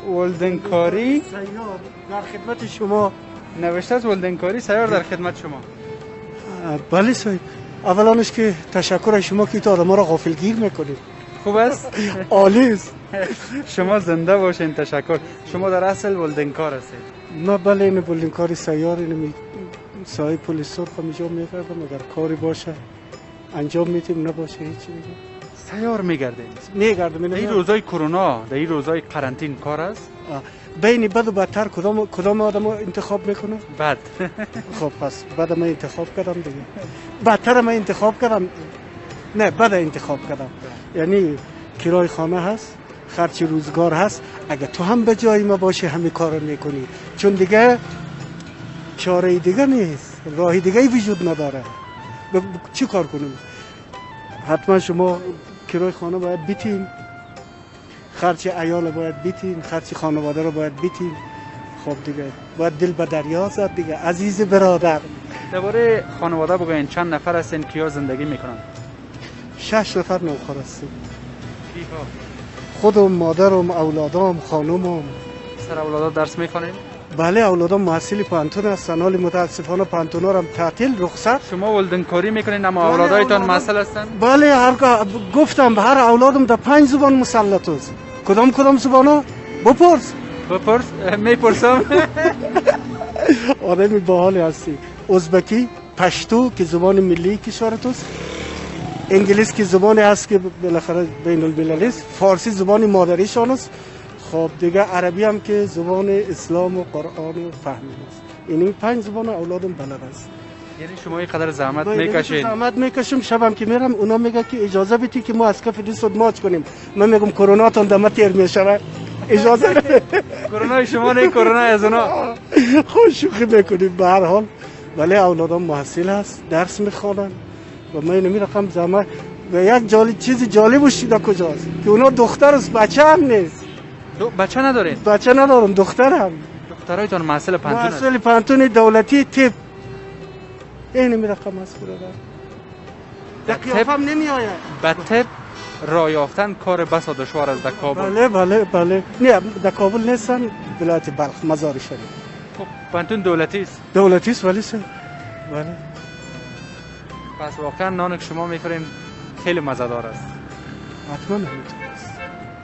ولدنکاری سیار در خدمت شما. نوشته از ولدنکاری سیار در خدمت شما. بله صاحب. اولانش که تشکر از شما که تو آدم را غافلگیر میکنید. خوب است. عالی است. شما زنده باشین. تشکر. شما در اصل ولدنکار هستید؟ ما بله این ولدنکاری سیار این سایه پلیس سرخ اینجا میگردم اگر کاری باشه انجام میتیم نباشه هیچی میگم. سیار میگردیم. میگردم. این روزای کرونا در این روزای قرنطین کار است؟ بین بد و بدتر کدام آدم انتخاب میکنه؟ بد. خب پس بد من انتخاب کردم دیگه. بدتر من انتخاب کردم. نه بد انتخاب کردم. یعنی کرای خانه هست، خرچ روزگار هست، اگه تو هم به جای ما باشی همین کار رو میکنی، چون دیگه چاره دیگه نیست، راه دیگه وجود نداره. چی کار کنیم؟ حتما شما کرای خانه باید بیتین، خرچ عیال باید بیتین، خرچ خانواده رو باید بیتین. خب دیگه باید دل به دریا زد دیگه. عزیز برادر، درباره خانواده بگوین چند نفر هستین که زندگی میکنن؟ 6 نفر نوکر هستیم. کیها؟ خودم، مادرم، اولادام، خانومم. سر اولادا درس میخوانین؟ بله اولادام محصل پانتون هستن، حالی متاسفانه پانتونا رو هم تعطیل رخصت. شما ولدنکاری میکنین اما اولادایتان مسئله هستن؟ بله گفتم به هر اولادم در 5 زبان مسلط است. کدام زبانا؟ بپرس میپرسم. آدمی باحالی هستی. ازبکی، پشتو که زبان ملی کشورت است، انگلیس که زبانی هست که بالاخره بین المللی است، فارسی زبان مادریشان است. خب دیگه عربی هم که زبان اسلام و قرآن و فهمی است. این 5 زبان اولادم بلد است. یعنی شما اینقدر زحمت میکشین؟ زحمت میکشم. شبم که میرم اونا میگه که اجازه بدی که ما از کف دست ماچ کنیم. من میگم کرونا تون دم تیر میشود. اجازه بده. کرونا شما نه، کرونا از اونا. خود شوخی میکنیم به هر حال. ولی اولادم محصل هست، درس میخوانن و من نمیرم زحمت. و یک چیز جالبش در کجاست که اونا دختر است، بچه هم نیست. بچه ندارین؟ بچه ندارم، دخترم. دخترایتان محصل پانتون است؟ محصل پانتون دولتی طب. این میرم مسئول در قیافم نمی آید. به طب راه یافتن کار بسا دشوار است در کابل. بله نه در کابل نیستن، ولایت بلخ مزار شریف. خب پانتون دولتی است؟ دولتی است ولی بله. پس واقعا نان که شما میخورین خیلی مزه‌دار است. حتما همینطور است.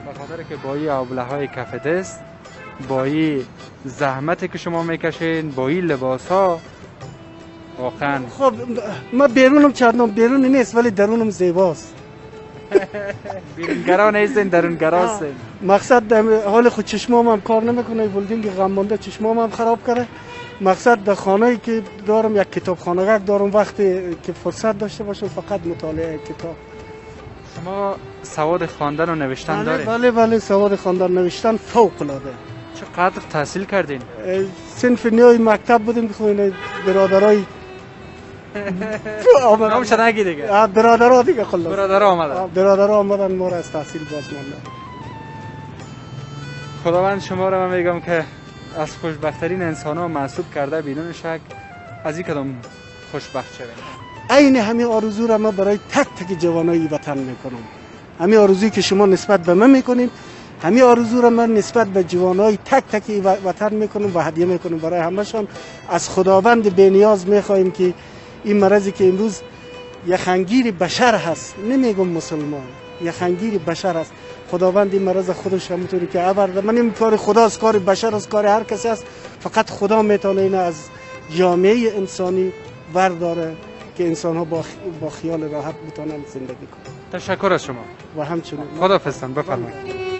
به خاطر که با این ابله‌های کف دست، با این زحمتی که شما میکشین، با این لباس‌ها، واقعا خب ما بیرونم چندان بیرونی نیست ولی درونم زیباست. بیرونگرا نیستین، درونگرا هستین. مقصد در حال خود چشمام هم کار نمیکنه، ولدینگ غم مانده چشمام هم خراب کرده. مقصد در خانه‌ای که دارم یک کتابخانه دارم، وقتی که فرصت داشته باشم فقط مطالعه کتاب. شما سواد خواندن و نوشتن دارین؟ بله سواد خواندن نوشتن فوق العاده. چقدر تحصیل کردین؟ صنف نیای مکتب بودیم بخونیم. برادرای نامش نگی دیگه. برادرها دیگه خلاص. برادرها آمدن ما را از تحصیل باز ماندن. خداوند شما را من میگم که از خوشبخت‌ترین انسان‌ها محسوب کرده بدون شک. از این کدام خوشبخت شوید؟ عین همین آرزو را من برای تک تک جوانای وطن میکنم. همین آرزویی که شما نسبت به من میکنین، همین آرزو را من نسبت به جوانای تک تک وطن میکنم و هدیه میکنم برای همشان. از خداوند بی‌نیاز میخوایم که این مرضی که امروز یخنگیر بشر هست، نمیگم مسلمان، یخنگیر بشر هست، خداوند این مرض خودش همونطوری که آورده. من این کار خداست، کار بشر است، کار هر کسی است. فقط خدا میتونه اینو از جامعه انسانی برداره که انسان ها با خیال راحت بتونن زندگی کنن. تشکر از شما و همچنین خداحافظ. بفرمایید.